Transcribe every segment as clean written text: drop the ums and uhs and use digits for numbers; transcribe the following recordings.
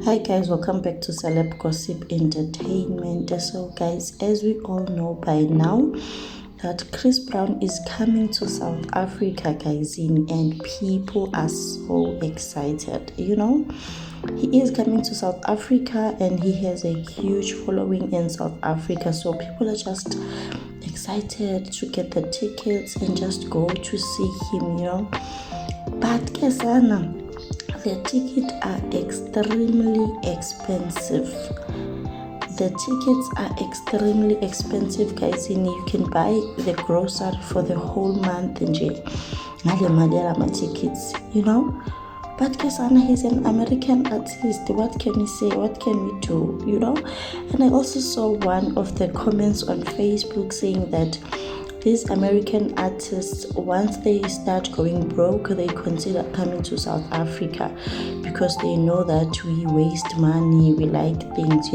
Hi guys, welcome back to Celeb Gossip Entertainment. So guys, as we all know by now that Chris Brown is coming to South Africa, guys, and people are so excited. He is coming to South Africa and he has a huge following in South Africa. So people are just excited to get the tickets and just go to see him. But Kesana, the tickets are extremely expensive. The tickets are extremely expensive, guys, and you can buy the grocery for the whole month and tickets, But Kesana, he's an American artist. What can we say? What can we do? And I also saw one of the comments on Facebook saying that these American artists, once they start going broke, they consider coming to South Africa because they know that we waste money, we like things,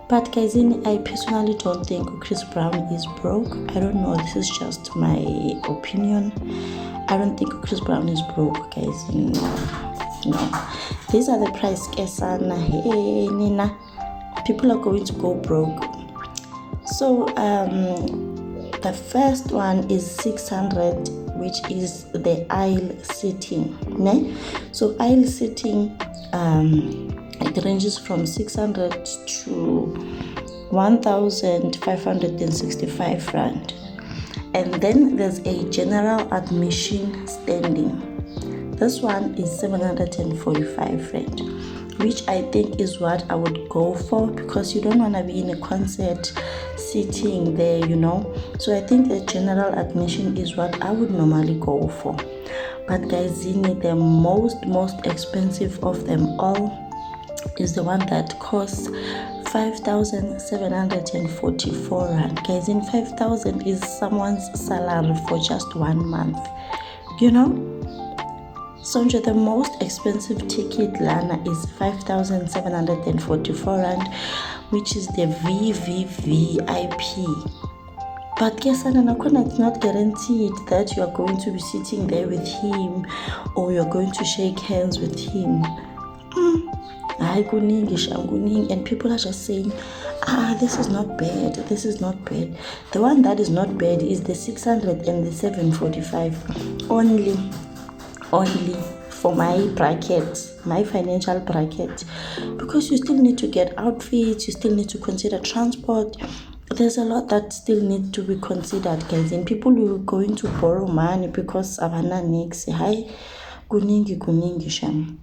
But guys, I personally don't think Chris Brown is broke. I don't know, this is just my opinion. I don't think Chris Brown is broke, guys. No. These are the price, Kesana. Hey, Nina. People are going to go broke. So, the first one is 600, which is the aisle seating. So aisle seating, it ranges from 600 to 1,565 rand. And then there's a general admission standing. This one is 745 rand, which I think is what I would go for because you don't want to be in a concert sitting there, So I think the general admission is what I would normally go for. But guys, the most expensive of them all is the one that costs 5,744 rand. Guys, 5,000 is someone's salary for just 1 month, So the most expensive ticket, Lana, is 5,744 rand, which is the VVVIP. But Kesana, it's not guaranteed that you are going to be sitting there with him or you're going to shake hands with him. And people are just saying, this is not bad. The one that is not bad is the 600 and the 745 only for my bracket, my financial bracket, because you still need to get outfits, you still need to consider transport. There's a lot that still need to be considered, guys, and people are going to borrow money because abana nix. Hi, kuningi sham.